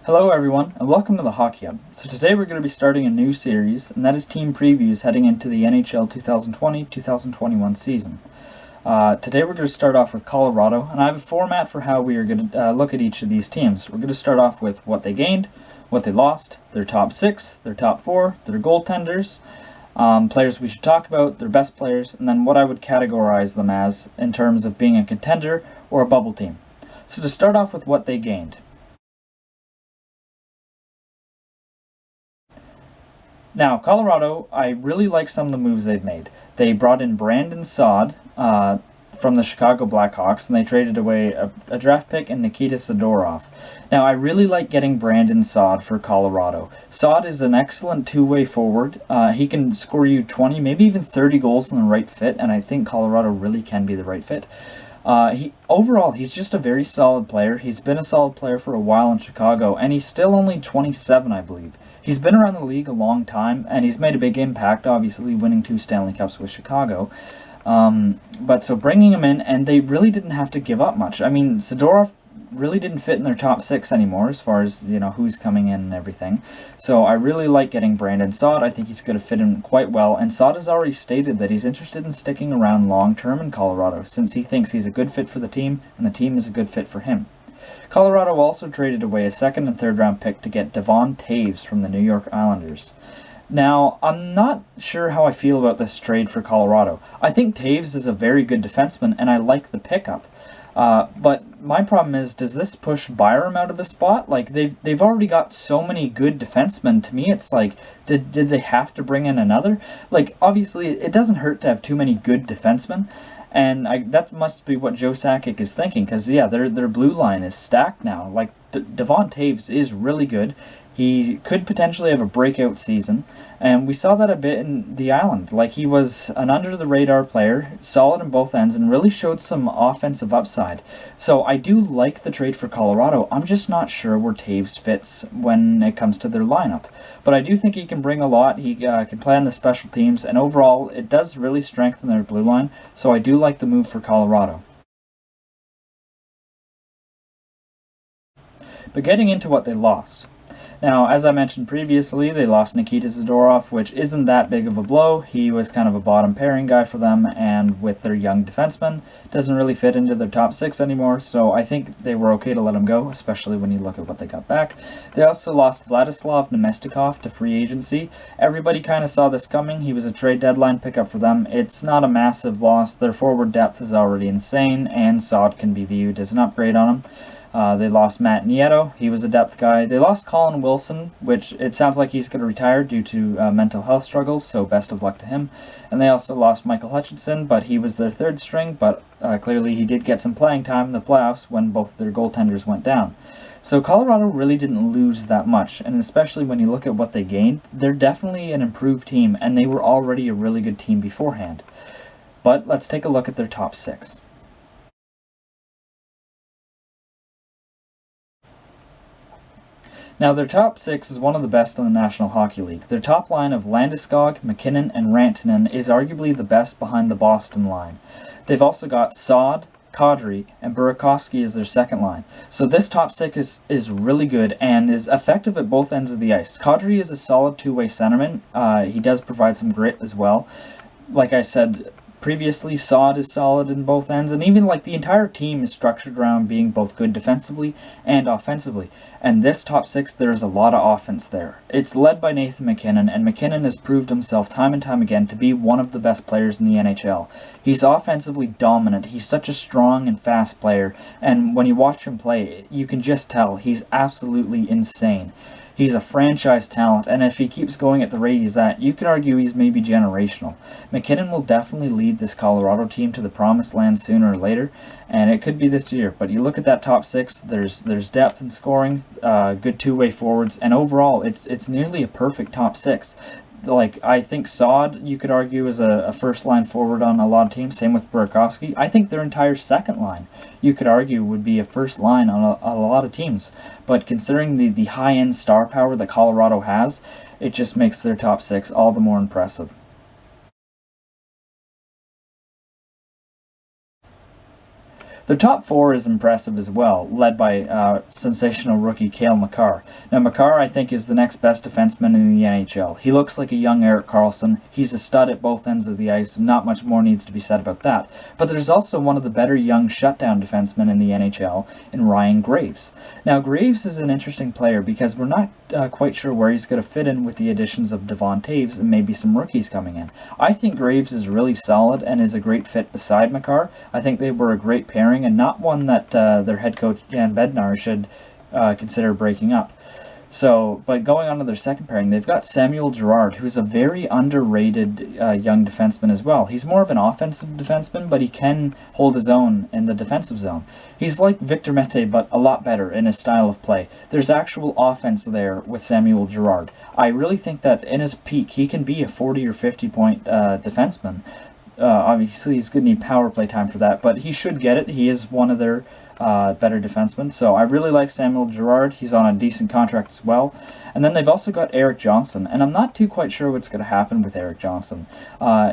Hello everyone, and welcome to the Hockey Hub. So today we're going to be starting a new series, and that is team previews heading into the NHL 2020-2021 season. Today we're going to start off with Colorado, and I have a format for how we are going to look at each of these teams. We're going to start off with what they gained, what they lost, their top 6, their top 4, their goaltenders, players we should talk about, their best players, and then what I would categorize them as in terms of being a contender or a bubble team. So to start off with what they gained. Now, Colorado, I really like some of the moves they've made. They brought in Brandon Saad from the Chicago Blackhawks, and they traded away a draft pick and Nikita Zadorov. Now, I really like getting Brandon Saad for Colorado. Saad is an excellent two-way forward. He can score you 20, maybe even 30 goals in the right fit, and I think Colorado really can be the right fit. Overall, he's just a very solid player. He's been a solid player for a while in Chicago, and he's still only 27, I believe. He's been around the league a long time, and he's made a big impact, obviously winning 2 Stanley Cups with Chicago. But so bringing him in, and they really didn't have to give up much. I mean, Zadorov really didn't fit in their top 6 anymore as far as, who's coming in and everything. So I really like getting Brandon Saad. I think he's going to fit in quite well, and Saad has already stated that he's interested in sticking around long-term in Colorado since he thinks he's a good fit for the team, and the team is a good fit for him. Colorado also traded away a 2nd and 3rd round pick to get Devon Toews from the New York Islanders. Now, I'm not sure how I feel about this trade for Colorado. I think Toews is a very good defenseman, and I like the pickup. But my problem is, does this push Byram out of the spot? Like, they've already got so many good defensemen. To me, it's like, did they have to bring in another? Like, obviously, it doesn't hurt to have too many good defensemen. And that must be what Joe Sakic is thinking, because, yeah, their blue line is stacked now. Like, Devon Toews is really good. He could potentially have a breakout season, and we saw that a bit in the Island. Like, he was an under-the-radar player, solid in both ends, and really showed some offensive upside. So I do like the trade for Colorado. I'm just not sure where Toews fits when it comes to their lineup. But I do think he can bring a lot. He can play on the special teams, and overall, it does really strengthen their blue line. So I do like the move for Colorado. But getting into what they lost. Now, as I mentioned previously, they lost Nikita Zadorov, which isn't that big of a blow. He was kind of a bottom pairing guy for them, and with their young defenseman, doesn't really fit into their top 6 anymore, so I think they were okay to let him go, especially when you look at what they got back. They also lost Vladislav Nemestikov to free agency. Everybody kind of saw this coming. He was a trade deadline pickup for them. It's not a massive loss. Their forward depth is already insane, and Saad can be viewed as an upgrade on him. They lost Matt Nieto. He was a depth guy. They lost Colin Wilson, which it sounds like he's going to retire due to mental health struggles, so best of luck to him. And they also lost Michael Hutchinson, but he was their 3rd string, but clearly he did get some playing time in the playoffs when both their goaltenders went down. So Colorado really didn't lose that much, and especially when you look at what they gained, they're definitely an improved team, and they were already a really good team beforehand. But let's take a look at their top 6. Now, their top 6 is one of the best in the National Hockey League. Their top line of Landeskog, Mackinnon, and Rantanen is arguably the best behind the Boston line. They've also got Saad, Kadri, and Burakovsky as their second line. So this top 6 is really good and is effective at both ends of the ice. Kadri is a solid two-way centerman. He does provide some grit as well. Like I said previously, Saad is solid in both ends, and even like the entire team is structured around being both good defensively and offensively. And this top 6, there is a lot of offense there. It's led by Nathan MacKinnon, and MacKinnon has proved himself time and time again to be one of the best players in the NHL. He's offensively dominant. He's such a strong and fast player, and when you watch him play, you can just tell he's absolutely insane. He's a franchise talent, and if he keeps going at the rate he's at, you could argue he's maybe generational. MacKinnon will definitely lead this Colorado team to the promised land sooner or later, and it could be this year. But you look at that top 6, there's depth in scoring, good two-way forwards, and overall, it's nearly a perfect top 6. Like, I think Saad, you could argue, is a first-line forward on a lot of teams. Same with Burakovsky. I think their entire second line, you could argue, would be a first line on a lot of teams. But considering the high-end star power that Colorado has, it just makes their top 6 all the more impressive. Their top four is impressive as well, led by sensational rookie Cale Makar. Now, Makar, I think, is the next best defenseman in the NHL. He looks like a young Erik Karlsson. He's a stud at both ends of the ice, and not much more needs to be said about that. But there's also one of the better young shutdown defensemen in the NHL in Ryan Graves. Now, Graves is an interesting player because we're not quite sure where he's going to fit in with the additions of Devon Toews and maybe some rookies coming in. I think Graves is really solid and is a great fit beside Makar. I think they were a great pairing and not one that their head coach Jan Bednar should consider breaking up. So, but going on to their second pairing, they've got Samuel Girard, who's a very underrated young defenseman as well. He's more of an offensive defenseman, but he can hold his own in the defensive zone. He's like Victor Mete, but a lot better in his style of play. There's actual offense there with Samuel Girard. I really think that in his peak, he can be a 40 or 50 point defenseman. Obviously, he's going to need power play time for that, but he should get it. He is one of their better defensemen. So I really like Samuel Girard. He's on a decent contract as well. And then they've also got Erik Johnson, and I'm not too quite sure what's going to happen with Erik Johnson.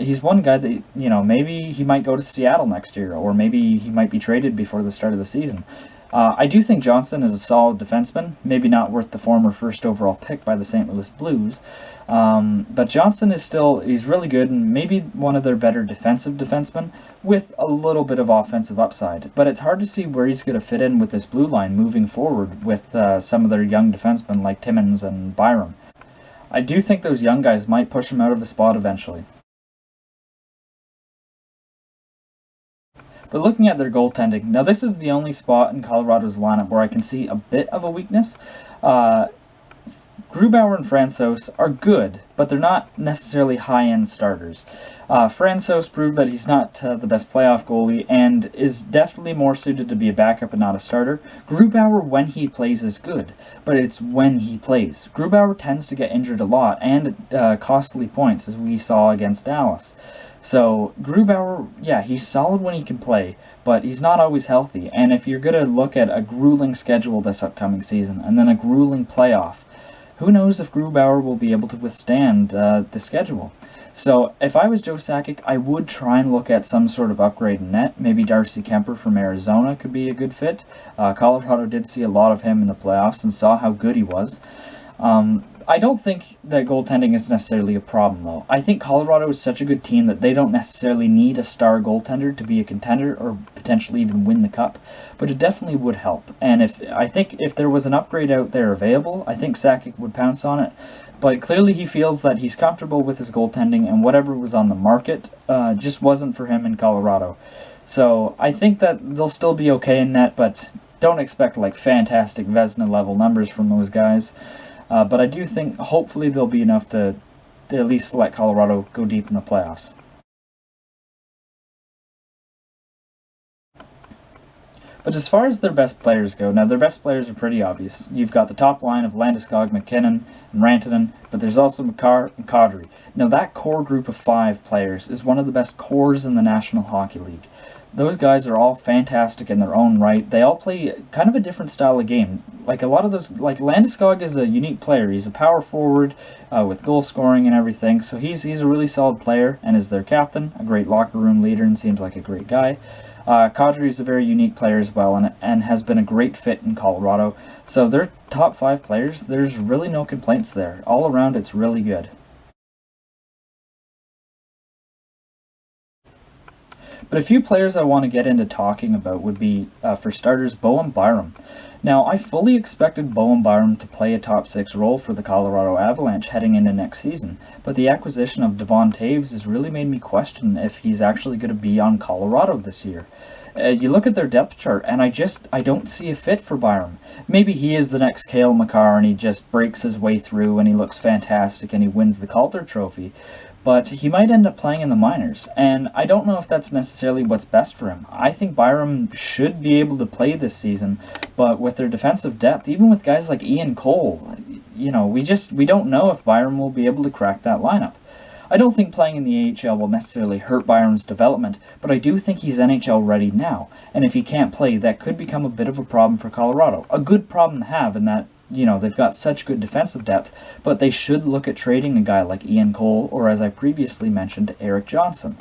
He's one guy that, maybe he might go to Seattle next year, or maybe he might be traded before the start of the season. I do think Johnson is a solid defenseman, maybe not worth the former first overall pick by the St. Louis Blues, but Johnson he's really good and maybe one of their better defensive defensemen with a little bit of offensive upside. But it's hard to see where he's going to fit in with this blue line moving forward with some of their young defensemen like Timmins and Byram. I do think those young guys might push him out of the spot eventually. But looking at their goaltending, now this is the only spot in Colorado's lineup where I can see a bit of a weakness. Grubauer and Francouz are good, but they're not necessarily high-end starters. Francouz proved that he's not the best playoff goalie and is definitely more suited to be a backup and not a starter. Grubauer, when he plays, is good, but it's when he plays. Grubauer tends to get injured a lot and costly points, as we saw against Dallas. So, Grubauer, yeah, he's solid when he can play, but he's not always healthy. And if you're going to look at a grueling schedule this upcoming season, and then a grueling playoff, who knows if Grubauer will be able to withstand the schedule. So, if I was Joe Sakic, I would try and look at some sort of upgrade in net. Maybe Darcy Kemper from Arizona could be a good fit. Colorado did see a lot of him in the playoffs and saw how good he was. I don't think that goaltending is necessarily a problem, though. I think Colorado is such a good team that they don't necessarily need a star goaltender to be a contender or potentially even win the cup, but it definitely would help. And I think if there was an upgrade out there available, I think Sakic would pounce on it. But clearly he feels that he's comfortable with his goaltending, and whatever was on the market just wasn't for him in Colorado. So I think that they'll still be okay in net, but don't expect like fantastic Vezina level numbers from those guys. But I do think hopefully they'll be enough to at least let Colorado go deep in the playoffs. But as far as their best players go, now their best players are pretty obvious. You've got the top line of Landeskog, Mackinnon, and Rantanen, but there's also Makar and Kadri. Now that core group of 5 players is one of the best cores in the National Hockey League. Those guys are all fantastic in their own right. They all play kind of a different style of game. Like a lot of those, like Landeskog is a unique player. He's a power forward with goal scoring and everything. So he's a really solid player and is their captain, a great locker room leader, and seems like a great guy. Kadri is a very unique player as well and has been a great fit in Colorado. So their top 5 players, there's really no complaints there. All around, it's really good. But a few players I want to get into talking about would be, for starters, Bowen Byram. Now, I fully expected Bowen Byram to play a top 6 role for the Colorado Avalanche heading into next season, but the acquisition of Devon Toews has really made me question if he's actually going to be on Colorado this year. You look at their depth chart, and I don't see a fit for Byram. Maybe he is the next Cale Makar, and he just breaks his way through, and he looks fantastic, and he wins the Calder Trophy. But he might end up playing in the minors, and I don't know if that's necessarily what's best for him. I think Byram should be able to play this season, but with their defensive depth, even with guys like Ian Cole, we don't know if Byram will be able to crack that lineup. I don't think playing in the AHL will necessarily hurt Byram's development, but I do think he's NHL ready now, and if he can't play, that could become a bit of a problem for Colorado. A good problem to have in that they've got such good defensive depth, but they should look at trading a guy like Ian Cole or, as I previously mentioned, Erik Johnson.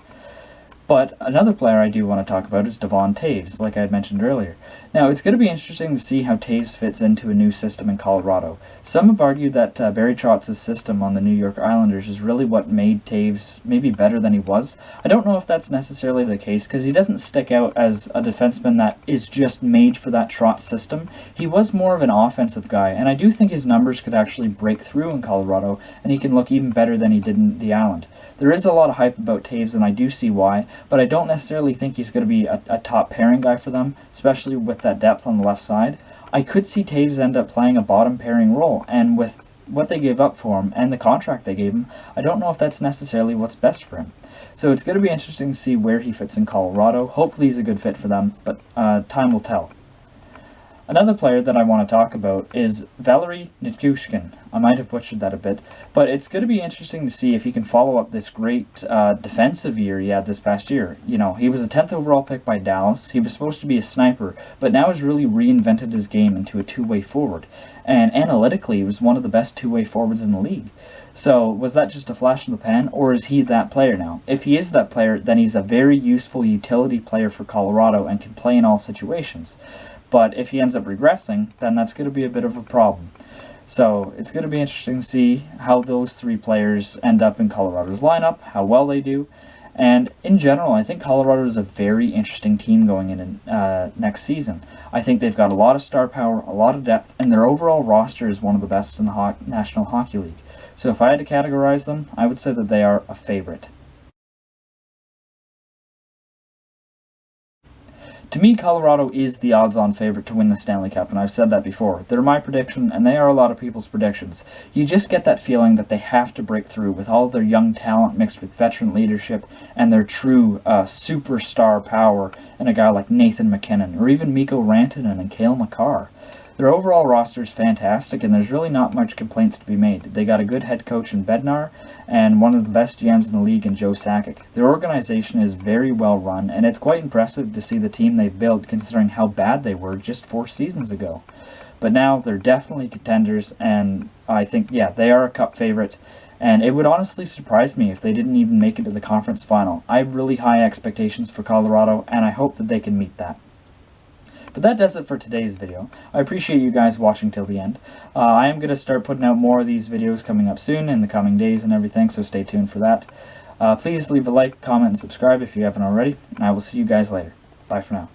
But another player I do want to talk about is Devon Toews, like I had mentioned earlier. Now, it's going to be interesting to see how Toews fits into a new system in Colorado. Some have argued that Barry Trotz's system on the New York Islanders is really what made Toews maybe better than he was. I don't know if that's necessarily the case, because he doesn't stick out as a defenseman that is just made for that Trotz system. He was more of an offensive guy, and I do think his numbers could actually break through in Colorado, and he can look even better than he did in the Island. There is a lot of hype about Toews, and I do see why, but I don't necessarily think he's going to be a top pairing guy for them, especially with that depth on the left side. I could see Toews end up playing a bottom pairing role, and with what they gave up for him and the contract they gave him, I don't know if that's necessarily what's best for him. So it's going to be interesting to see where he fits in Colorado. Hopefully he's a good fit for them, but time will tell. Another player that I want to talk about is Valeri Nichushkin. I might have butchered that a bit, but it's going to be interesting to see if he can follow up this great defensive year he had this past year. You know, he was a 10th overall pick by Dallas. He was supposed to be a sniper, but now has really reinvented his game into a two-way forward. And analytically, he was one of the best two-way forwards in the league. So, was that just a flash in the pan, or is he that player now? If he is that player, then he's a very useful utility player for Colorado and can play in all situations. But if he ends up regressing, then that's going to be a bit of a problem. So it's going to be interesting to see how those three players end up in Colorado's lineup, how well they do. And in general, I think Colorado is a very interesting team going in next season. I think they've got a lot of star power, a lot of depth, and their overall roster is one of the best in the National Hockey League. So if I had to categorize them, I would say that they are a favorite. To me, Colorado is the odds-on favorite to win the Stanley Cup, and I've said that before. They're my prediction, and they are a lot of people's predictions. You just get that feeling that they have to break through with all of their young talent mixed with veteran leadership and their true superstar power in a guy like Nathan MacKinnon, or even Mikko Rantanen and Cale Makar. Their overall roster is fantastic, and there's really not much complaints to be made. They got a good head coach in Bednar, and one of the best GMs in the league in Joe Sakic. Their organization is very well run, and it's quite impressive to see the team they've built considering how bad they were just 4 seasons ago. But now they're definitely contenders, and I think, yeah, they are a cup favorite. And it would honestly surprise me if they didn't even make it to the conference final. I have really high expectations for Colorado, and I hope that they can meet that. But that does it for today's video. I appreciate you guys watching till the end. I am going to start putting out more of these videos coming up soon in the coming days and everything, so stay tuned for that. Please leave a like, comment, and subscribe if you haven't already, and I will see you guys later. Bye for now.